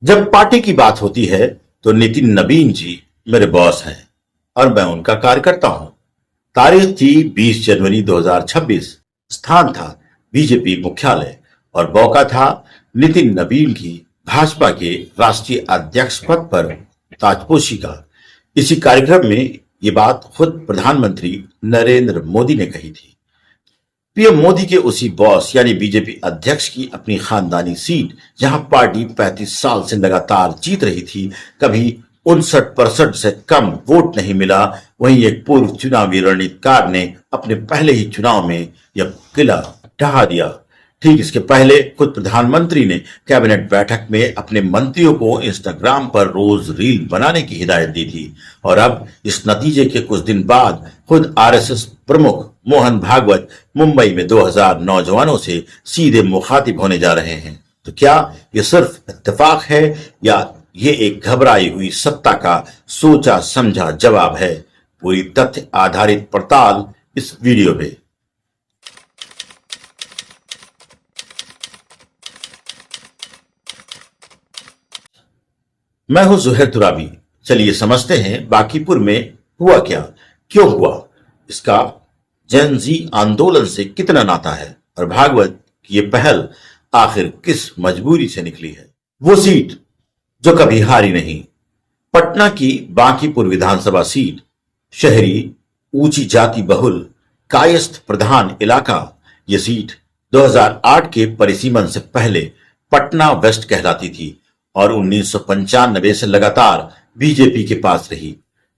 जब पार्टी की बात होती है तो नितिन नबीन जी मेरे बॉस हैं और मैं उनका कार्यकर्ता हूं। तारीख थी 20 जनवरी 2026। स्थान था बीजेपी मुख्यालय और मौका था नितिन नबीन की भाजपा के राष्ट्रीय अध्यक्ष पद पर ताजपोशी का। इसी कार्यक्रम में ये बात खुद प्रधानमंत्री नरेंद्र मोदी ने कही थी। पीएम मोदी के उसी बॉस यानी बीजेपी अध्यक्ष की अपनी खानदानी सीट, जहां पार्टी 35 साल से लगातार जीत रही थी, कभी 59% से कम वोट नहीं मिला। वहीं एक पूर्व चुनावी रणनीतिकार ने अपने पहले ही चुनाव में यह किला ढहा दिया। ठीक इसके पहले खुद प्रधानमंत्री ने कैबिनेट बैठक में अपने मंत्रियों को इंस्टाग्राम पर रोज रील बनाने की हिदायत दी थी और अब इस नतीजे के कुछ दिन बाद खुद आरएसएस प्रमुख मोहन भागवत मुंबई में 2000 नौजवानों से सीधे मुखातिब होने जा रहे हैं। तो क्या ये सिर्फ इत्तेफाक है या ये एक घबराई हुई सत्ता का सोचा समझा जवाब है? पूरी तथ्य आधारित पड़ताल इस वीडियो में। मैं हूं जुहैर तुराबी। चलिए समझते हैं बांकीपुर में हुआ क्या, क्यों हुआ, इसका जेन जी आंदोलन से कितना नाता है और भागवत की ये पहल आखिर किस मजबूरी से निकली है। वो सीट जो कभी हारी नहीं, पटना की बांकीपुर विधानसभा सीट, शहरी, ऊंची जाति बहुल, कायस्थ प्रधान इलाका। यह सीट 2008 के परिसीमन से पहले पटना वेस्ट कहलाती थी और 1995 से लगातार बीजेपी के पास रही।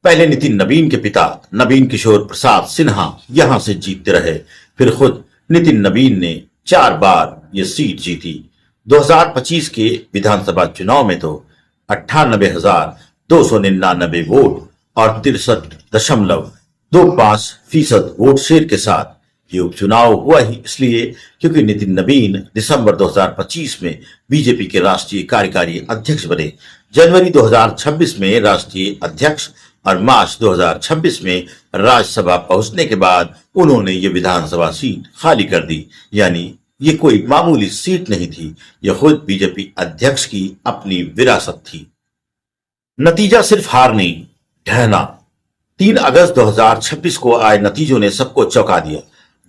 पहले नितिन नबीन के पिता नबीन किशोर प्रसाद सिन्हा यहां से जीतते रहे, फिर खुद नितिन नबीन ने 4 बार यह सीट जीती। 2025 के विधानसभा चुनाव में तो 98,299 वोट और 63.25% वोट शेयर के साथ ये उपचुनाव हुआ ही इसलिए क्योंकि नितिन नबीन दिसंबर 2025 में बीजेपी के राष्ट्रीय कार्यकारी अध्यक्ष बने। जनवरी 2026 में राष्ट्रीय अध्यक्ष और मार्च 2026 में राज्यसभा पहुंचने के बाद उन्होंने ये विधानसभा सीट खाली कर दी। यानी ये कोई मामूली सीट नहीं थी, यह खुद बीजेपी अध्यक्ष की अपनी विरासत थी। नतीजा सिर्फ हार नहीं, ढहना। 3 अगस्त 2026 को आए नतीजों ने सबको चौंका दिया।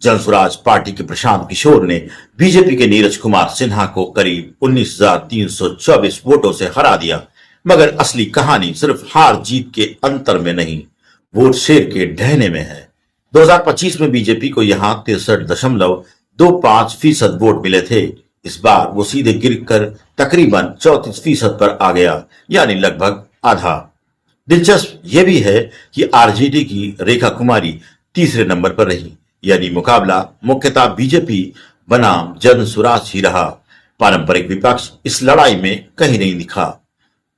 जनसुराज पार्टी के प्रशांत किशोर ने बीजेपी के नीरज कुमार सिन्हा को करीब 19,324 वोटों से हरा दिया। मगर असली कहानी सिर्फ हार जीत के अंतर में नहीं, वोट शेयर के ढहने में है। 2025 में बीजेपी को यहां 63.25% वोट मिले थे। इस बार वो सीधे गिरकर तकरीबन 34% पर आ गया, यानी लगभग आधा। दिलचस्प यह भी है कि आरजेडी की रेखा कुमारी तीसरे नंबर पर रही, यानी मुकाबला मुख्यतः बीजेपी बनाम जनसुराज ही रहा। पारंपरिक विपक्ष इस लड़ाई में कहीं नहीं दिखा।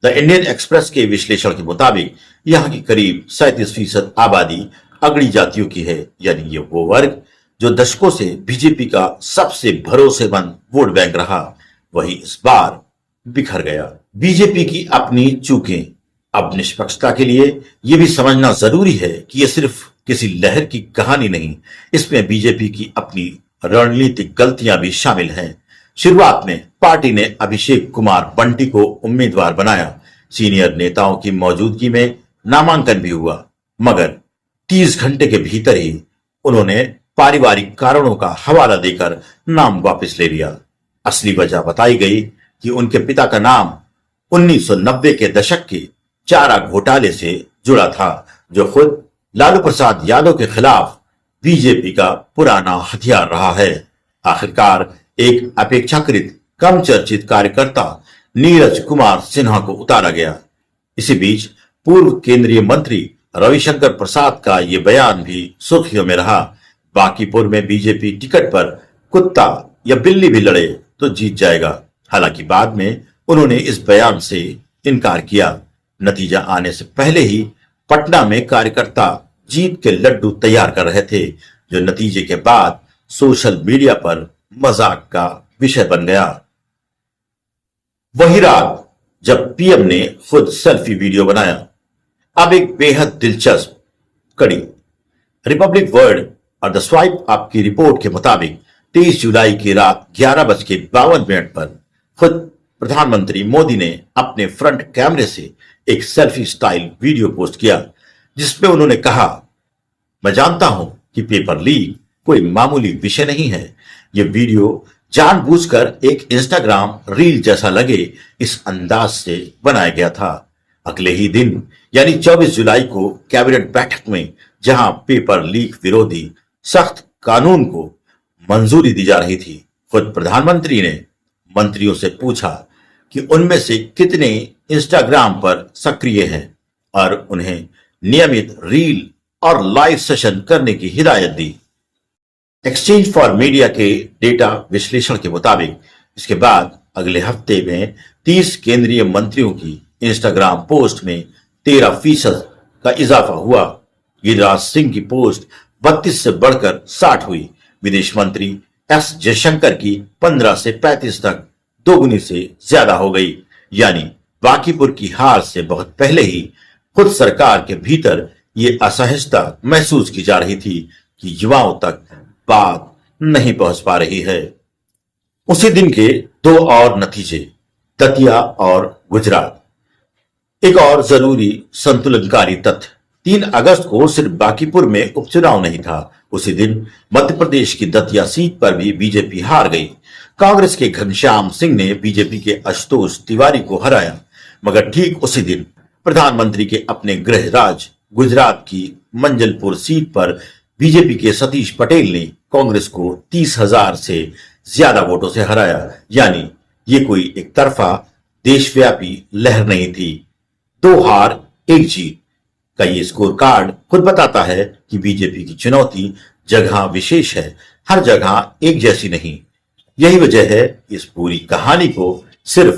द इंडियन एक्सप्रेस के विश्लेषण के मुताबिक यहां की करीब 37% आबादी अगड़ी जातियों की है, यानी ये वो वर्ग जो दशकों से बीजेपी का सबसे भरोसेमंद वोट बैंक रहा, वही इस बार बिखर गया। बीजेपी की अपनी चूकें। अब निष्पक्षता के लिए यह भी समझना जरूरी है कि यह सिर्फ किसी लहर की कहानी नहीं, इसमें बीजेपी की अपनी रणनीतिक गलतियां भी शामिल हैं। शुरुआत में पार्टी ने अभिषेक कुमार बंटी को उम्मीदवार बनाया। सीनियर नेताओं की मौजूदगी में नामांकन भी हुआ, मगर 30 घंटे के भीतर ही उन्होंने पारिवारिक कारणों का हवाला देकर नाम वापस ले लिया। असली वजह बताई गई कि उनके पिता का नाम 1990 के दशक के चारा घोटाले से जुड़ा था, जो खुद लालू प्रसाद यादव के खिलाफ बीजेपी का पुराना हथियार रहा है। आखिरकार एक अपेक्षाकृत कम चर्चित कार्यकर्ता नीरज कुमार सिन्हा को उतारा गया। इसी बीच पूर्व केंद्रीय मंत्री रविशंकर प्रसाद का यह बयान भी सुर्खियों में रहा। बांकीपुर में बीजेपी टिकट पर कुत्ता या बिल्ली भी लड़े तो जीत जाएगा। हालांकि बाद में उन्होंने इस बयान से इनकार किया। नतीजा आने से पहले ही पटना में कार्यकर्ता जीत के लड्डू तैयार कर रहे थे, जो नतीजे के बाद सोशल मीडिया पर मजाक का विषय बन गया। वही रात जब पीएम ने खुद सेल्फी वीडियो बनाया। अब एक बेहद दिलचस्प कड़ी। रिपब्लिक वर्ल्ड और द स्वाइप अप की रिपोर्ट के मुताबिक 23 जुलाई की रात 11:52 पर खुद प्रधानमंत्री मोदी ने अपने फ्रंट कैमरे से एक सेल्फी स्टाइल वीडियो पोस्ट किया, जिसमें उन्होंने कहा, मैं जानता हूं कि पेपर लीक कोई मामूली विषय नहीं है। यह वीडियो जानबूझकर एक इंस्टाग्राम रील जैसा लगे इस अंदाज से बनाया गया था। अगले ही दिन यानी 24 जुलाई को कैबिनेट बैठक में जहां पेपर लीक विरोधी सख्त कानून को मंजूरी दी जा रही थी, खुद प्रधानमंत्री ने मंत्रियों से पूछा कि उनमें से कितने इंस्टाग्राम पर सक्रिय हैं और उन्हें नियमित रील और लाइव सेशन करने की हिदायत दी। एक्सचेंज फॉर मीडिया के डेटा विश्लेषण के मुताबिक इसके बाद अगले हफ्ते में 30 केंद्रीय मंत्रियों की इंस्टाग्राम पोस्ट में 13% का इजाफा हुआ। गिरिराज सिंह की पोस्ट 32 से बढ़कर 60 हुई। विदेश मंत्री एस जयशंकर की 15 से 35 तक दोगुनी से ज्यादा हो गई। यानी बांकीपुर की हार से बहुत पहले ही खुद सरकार के भीतर ये असहजता महसूस की जा रही थी कि युवाओं तक बात नहीं पहुंच पा रही है। उसी दिन के दो और नतीजे, दतिया और गुजरात। एक और जरूरी संतुलनकारी तथ्य, 3 अगस्त को सिर्फ बांकीपुर में उपचुनाव नहीं था, उसी दिन मध्य प्रदेश की दतिया सीट पर भी बीजेपी हार गई। कांग्रेस के घनश्याम सिंह ने बीजेपी के आशुतोष तिवारी को हराया, मगर ठीक उसी दिन प्रधानमंत्री के अपने गृह राज्य गुजरात की मंजलपुर सीट पर बीजेपी के सतीश पटेल ने कांग्रेस को 30,000 से ज्यादा वोटों से हराया। यानी ये कोई एक तरफा देशव्यापी लहर नहीं थी। 2 हार 1 जीत का ये स्कोर कार्ड खुद बताता है कि बीजेपी की चुनौती जगह विशेष है, हर जगह एक जैसी नहीं। यही वजह है इस पूरी कहानी को सिर्फ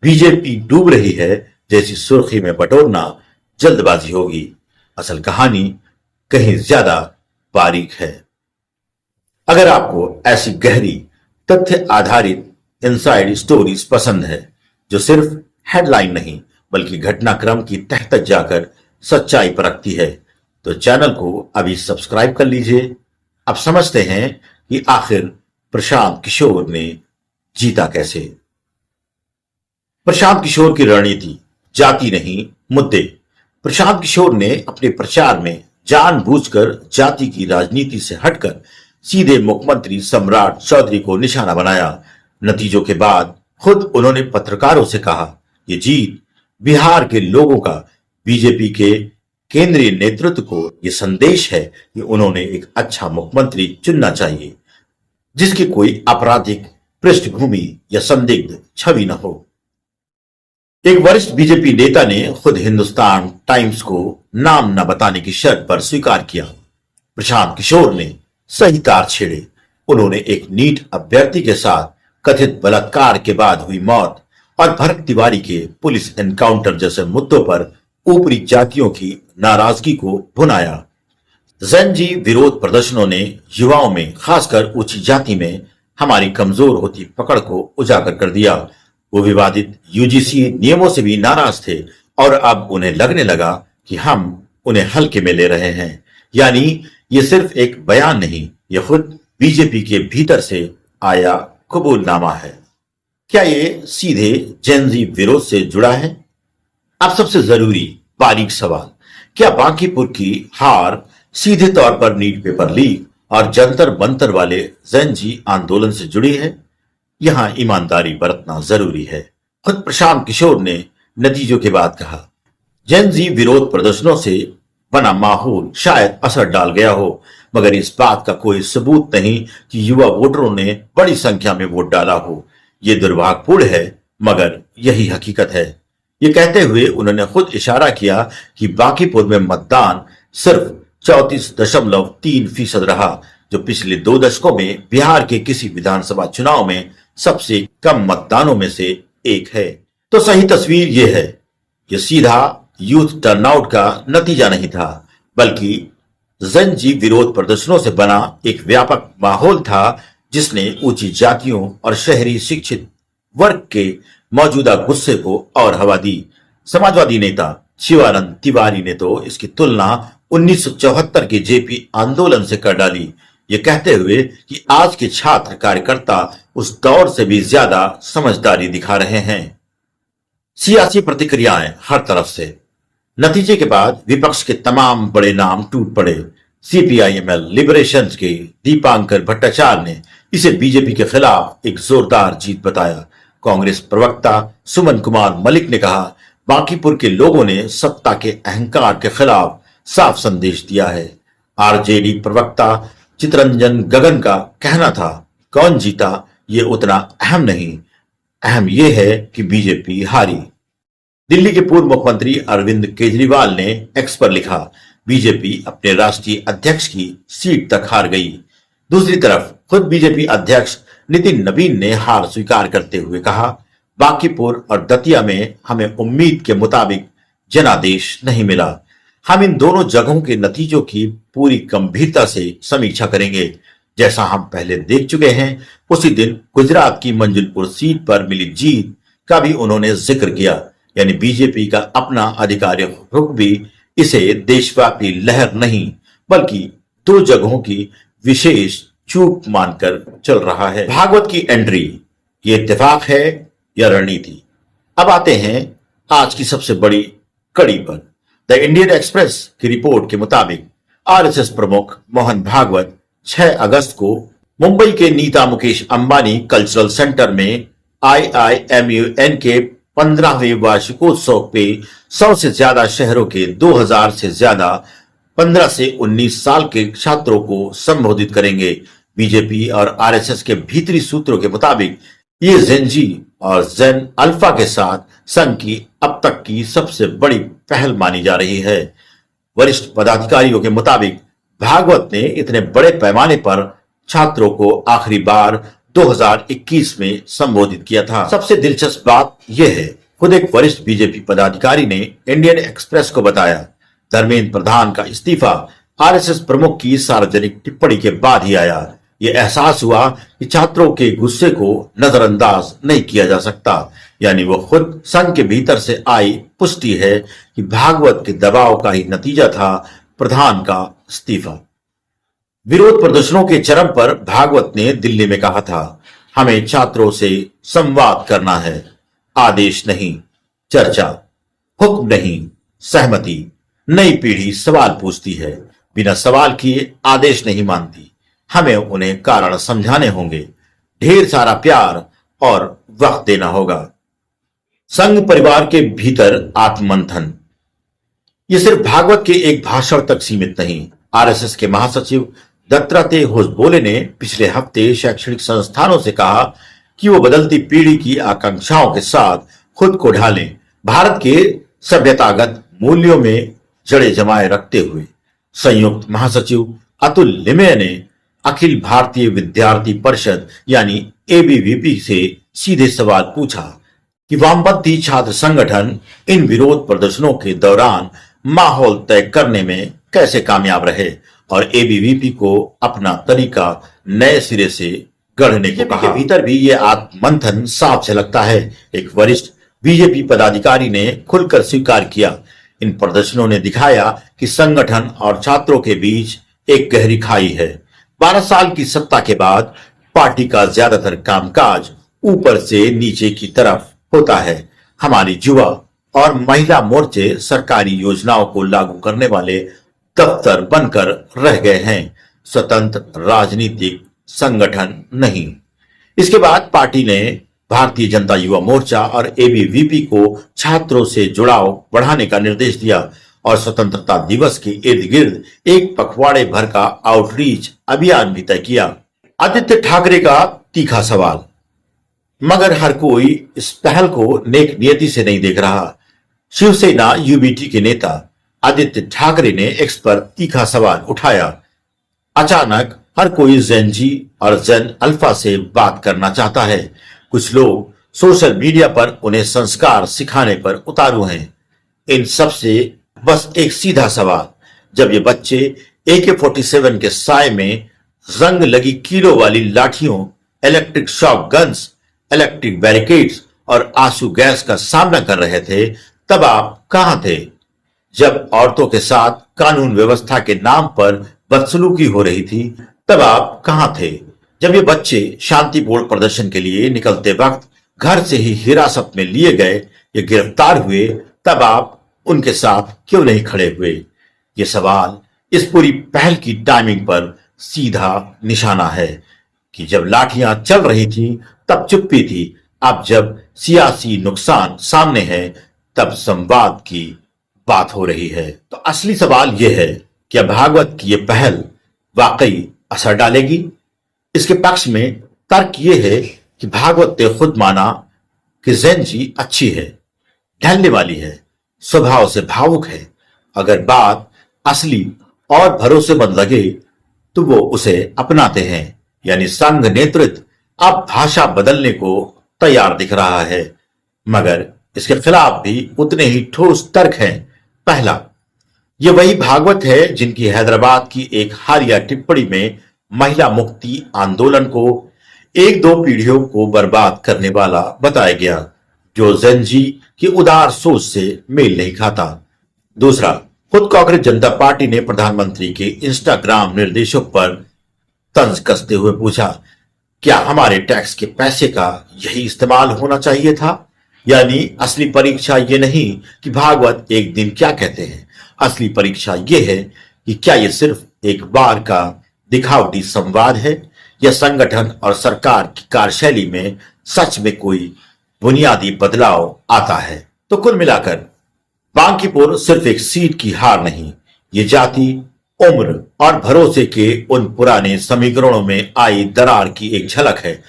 बीजेपी डूब रही है जैसी सुर्खी में बटोरना जल्दबाजी होगी। असल कहानी कहीं ज्यादा बारीक है। अगर आपको ऐसी गहरी तथ्य आधारित इनसाइड स्टोरीज पसंद है जो सिर्फ हेडलाइन नहीं बल्कि घटनाक्रम की तह तक जाकर सच्चाई परखती है, तो चैनल को अभी सब्सक्राइब कर लीजिए। अब समझते हैं कि आखिर प्रशांत किशोर ने जीता कैसे। प्रशांत किशोर की रणनीति जाति नहीं, मुद्दे। प्रशांत किशोर ने अपने प्रचार में जानबूझकर जाति की राजनीति से हटकर सीधे मुख्यमंत्री सम्राट चौधरी को निशाना बनाया। नतीजों के बाद खुद उन्होंने पत्रकारों से कहा, ये जीत बिहार के लोगों का बीजेपी के केंद्रीय नेतृत्व को यह संदेश है कि उन्होंने एक अच्छा मुख्यमंत्री चुनना चाहिए जिसकी कोई आपराधिक पृष्ठभूमि या संदिग्ध छवि न हो। एक वरिष्ठ बीजेपी नेता ने खुद हिंदुस्तान टाइम्स को नाम न बताने की शर्त पर स्वीकार किया। प्रशांत किशोर ने सही तार छेड़े। उन्होंने एक नीट अभ्यर्थी के साथ कथित बलात्कार के बाद हुई मौत और भरत तिवारी के पुलिस एनकाउंटर जैसे मुद्दों पर ऊपरी जातियों की नाराजगी को भुनाया। जैनजी विरोध प्रदर्शनों ने युवाओं में, खासकर ऊंची जाति में हमारी कमजोर होती पकड़ को उजागर कर दिया। वो विवादित यूजीसी नियमों से भी नाराज थे और अब उन्हें लगने लगा कि हम उन्हें हल्के में ले रहे हैं। यानी ये सिर्फ एक बयान नहीं, ये खुद बीजेपी के भीतर से आया कबूलनामा है। क्या ये सीधे जेनजी विरोध से जुड़ा है? अब सबसे जरूरी बारीक सवाल, क्या बांकीपुर की हार सीधे तौर पर नीट पेपर लीक और जंतर मंतर वाले जेनजी आंदोलन से जुड़ी है? यहां ईमानदारी बरतना जरूरी है। खुद प्रशांत किशोर ने नतीजों के बाद कहा, जेनजी विरोध प्रदर्शनों से बना माहौल शायद असर डाल गया हो, मगर इस बात का कोई सबूत नहीं कि युवा वोटरों ने बड़ी संख्या में वोट डाला हो। ये दुर्भाग्यपूर्ण है, मगर यही हकीकत है। ये कहते हुए उन्होंने खुद इशारा किया कि बांकीपुर में मतदान सिर्फ 34.3% रहा, जो पिछले 2 दशकों में बिहार के किसी विधानसभा चुनाव में सबसे कम मतदानों में से एक है। तो सही तस्वीर यह है, यह सीधा यूथ टर्नआउट का नतीजा नहीं था, बल्कि जेनजी विरोध प्रदर्शनों से बना एक व्यापक माहौल था जिसने ऊंची जातियों और शहरी शिक्षित वर्ग के मौजूदा गुस्से को और हवा दी। समाजवादी नेता शिवानंद तिवारी ने तो इसकी तुलना 1974 के जेपी आंदोलन से कर डाली, ये कहते हुए कि आज के छात्र कार्यकर्ता उस दौर से भी ज्यादा समझदारी दिखा रहे हैं। सियासी प्रतिक्रियाएं हर तरफ से। नतीजे के बाद विपक्ष के तमाम बड़े नाम टूट पड़े। सीपीआईएमएल लिबरेशन के दीपांकर भट्टाचार्य ने इसे बीजेपी के खिलाफ एक जोरदार जीत बताया। कांग्रेस प्रवक्ता सुमन कुमार मलिक ने कहा, बांकीपुर के लोगों ने सत्ता के अहंकार के खिलाफ साफ संदेश दिया है। आरजेडी प्रवक्ता चितरंजन गगन का कहना था, कौन जीता ये उतना अहम नहीं, अहम यह है कि बीजेपी हारी। दिल्ली के पूर्व मुख्यमंत्री अरविंद केजरीवाल ने एक्स पर लिखा, बीजेपी अपने राष्ट्रीय अध्यक्ष की सीट तक हार गई। दूसरी तरफ खुद बीजेपी अध्यक्ष नितिन नवीन ने हार स्वीकार करते हुए कहा, बांकीपुर और दतिया में हमें उम्मीद के मुताबिक जनादेश नहीं मिला। हम इन दोनों जगहों के नतीजों की पूरी गंभीरता से समीक्षा करेंगे। जैसा हम पहले देख चुके हैं, उसी दिन गुजरात की मंजिलपुर सीट पर मिली जीत का भी उन्होंने जिक्र किया। यानी बीजेपी का अपना आधिकारिक रुख भी इसे देशव्यापी लहर नहीं बल्कि दो जगहों की विशेष चूक मानकर चल रहा है। भागवत की एंट्री, ये इत्तेफाक है या रणनीति? अब आते हैं आज की सबसे बड़ी कड़ी पर। द इंडियन एक्सप्रेस की रिपोर्ट के मुताबिक आरएसएस प्रमुख मोहन भागवत 6 अगस्त को मुंबई के नीता मुकेश अंबानी कल्चरल सेंटर में IIMUN के 15वें वार्षिकोत्सव पे 100 से ज्यादा शहरों के 2000 से ज्यादा 15 से 19 साल के छात्रों को संबोधित करेंगे। बीजेपी और आरएसएस के भीतरी सूत्रों के मुताबिक ये जेनजी और जेन अल्फा के साथ संघ की अब तक की सबसे बड़ी पहल मानी जा रही है। वरिष्ठ पदाधिकारियों के मुताबिक भागवत ने इतने बड़े पैमाने पर छात्रों को आखिरी बार 2021 में संबोधित किया था। सबसे दिलचस्प बात यह है, खुद एक वरिष्ठ बीजेपी पदाधिकारी ने इंडियन एक्सप्रेस को बताया, धर्मेंद्र प्रधान का इस्तीफा आरएसएस प्रमुख की सार्वजनिक टिप्पणी के बाद ही आया। यह एहसास हुआ कि छात्रों के गुस्से को नजरअंदाज नहीं किया जा सकता। यानी वो खुद संघ के भीतर से आई पुष्टि है कि भागवत के दबाव का ही नतीजा था प्रधान का इस्तीफा। विरोध प्रदर्शनों के चरम पर भागवत ने दिल्ली में कहा था, हमें छात्रों से संवाद करना है, आदेश नहीं, चर्चा, हुक्म नहीं, सहमति। नई पीढ़ी सवाल पूछती है, बिना सवाल किए आदेश नहीं मानती। हमें उन्हें कारण समझाने होंगे, ढेर सारा प्यार और वक्त देना होगा। संघ परिवार के भीतर आत्ममंथन, ये सिर्फ भागवत के एक भाषण तक सीमित नहीं। आरएसएस के महासचिव दत्तात्रेय होसबोले ने पिछले हफ्ते शैक्षणिक संस्थानों से कहा कि वो बदलती पीढ़ी की आकांक्षाओं के साथ खुद को ढालें, भारत के सभ्यतागत मूल्यों में जड़ें जमाए रखते हुए। संयुक्त महासचिव अतुल लिमये ने अखिल भारतीय विद्यार्थी परिषद यानी एबीवीपी से सीधे सवाल पूछा कि वामपंथी छात्र संगठन इन विरोध प्रदर्शनों के दौरान माहौल तय करने में कैसे कामयाब रहे और एबीवीपी को अपना तरीका नए सिरे से गढ़ने को कहा। भीतर भी ये आत्ममंथन साफ झलकता है। एक वरिष्ठ बीजेपी पदाधिकारी ने खुलकर स्वीकार किया, इन प्रदर्शनों ने दिखाया कि संगठन और छात्रों के बीच एक गहरी खाई है। 12 साल की सत्ता के बाद पार्टी का ज्यादातर कामकाज ऊपर से नीचे की तरफ होता है। हमारी युवा और महिला मोर्चे सरकारी योजनाओं को लागू करने वाले दफ्तर बनकर रह गए हैं, स्वतंत्र राजनीतिक संगठन नहीं। इसके बाद पार्टी ने भारतीय जनता युवा मोर्चा और एबीवीपी को छात्रों से जुड़ाव बढ़ाने का निर्देश दिया और स्वतंत्रता दिवस के इर्द गिर्द एक पखवाड़े भर का आउटरीच अभियान भी तय किया। आदित्य ठाकरे का तीखा सवाल, मगर हर कोई इस पहल को नेक नियति से नहीं देख रहा। शिवसेना यूबीटी के नेता आदित्य ठाकरे ने एक्स पर तीखा सवाल उठाया। अचानक हर कोई जेन जी और जेन अल्फा से बात करना चाहता है। कुछ लोग सोशल मीडिया पर उन्हें संस्कार सिखाने पर उतारू हैं। इन सब से बस एक सीधा सवाल, जब ये बच्चे AK-47 के साय में जंग लगी कीलों वाली लाठियों, electric shock guns, electric barricades और आंसू गैस का सामना कर रहे थे, तब आप कहां थे? जब औरतों के साथ कानून व्यवस्था के नाम पर बदसलूकी हो रही थी, तब आप कहां थे? जब ये बच्चे शांतिपूर्ण प्रदर्शन के लिए निकलते वक्त घर से ही हिरासत में लिए गए या गिरफ्तार हुए, तब आप उनके साथ क्यों नहीं खड़े हुए? ये सवाल इस पूरी पहल की टाइमिंग पर सीधा निशाना है कि जब लाठियां चल रही थी तब चुप्पी थी, अब जब सियासी नुकसान सामने है तब संवाद की बात हो रही है। तो असली सवाल यह है, क्या भागवत की यह पहल वाकई असर डालेगी? इसके पक्ष में तर्क यह है कि भागवत ने खुद माना कि ज़ेनजी अच्छी है, ढलने वाली है, स्वभाव से भावुक है। अगर बात असली और भरोसेमंद लगे तो वो उसे अपनाते हैं। यानी संघ नेतृत्व अब भाषा बदलने को तैयार दिख रहा है, मगर इसके खिलाफ भी उतने ही ठोस तर्क हैं। पहला, ये वही भागवत है जिनकी हैदराबाद की एक हालिया टिप्पणी में महिला मुक्ति आंदोलन को एक दो पीढ़ियों को बर्बाद करने वाला बताया गया, जो ज़ेनजी की उदार सोच से मेल नहीं खाता। दूसरा, खुद कांग्रेस जनता पार्टी ने प्रधानमंत्री के इंस्टाग्राम निर्देशों पर तंज कसते हुए पूछा, क्या हमारे टैक्स के पैसे का यही इस्तेमाल होना चाहिए था? यानी असली परीक्षा ये नहीं कि भागवत एक दिन क्या कहते हैं, असली परीक्षा ये है कि क्या ये सिर्फ एक बार का दिखावटी संवाद है या संगठन और सरकार की कार्यशैली में सच में कोई बुनियादी बदलाव आता है। तो कुल मिलाकर बांकीपुर सिर्फ एक सीट की हार नहीं, ये जाति, उम्र और भरोसे के उन पुराने समीकरणों में आई दरार की एक झलक है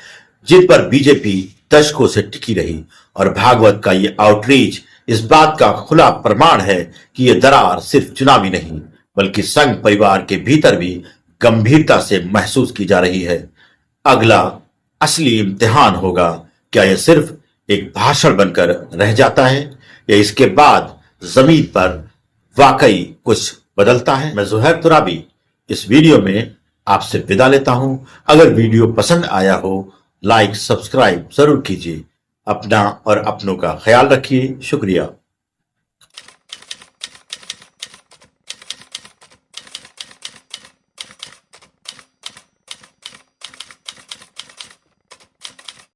जिन पर बीजेपी दशकों से टिकी रही। और भागवत का ये आउटरीच इस बात का खुला प्रमाण है कि यह दरार सिर्फ चुनावी नहीं बल्कि संघ परिवार के भीतर भी गंभीरता से महसूस की जा रही है। अगला असली इम्तिहान होगा, क्या यह सिर्फ एक भाषण बनकर रह जाता है या इसके बाद जमीन पर वाकई कुछ बदलता है। मैं जुहैर तुराबी इस वीडियो में आपसे विदा लेता हूं। अगर वीडियो पसंद आया हो, लाइक सब्सक्राइब जरूर कीजिए। अपना और अपनों का ख्याल रखिए। शुक्रिया।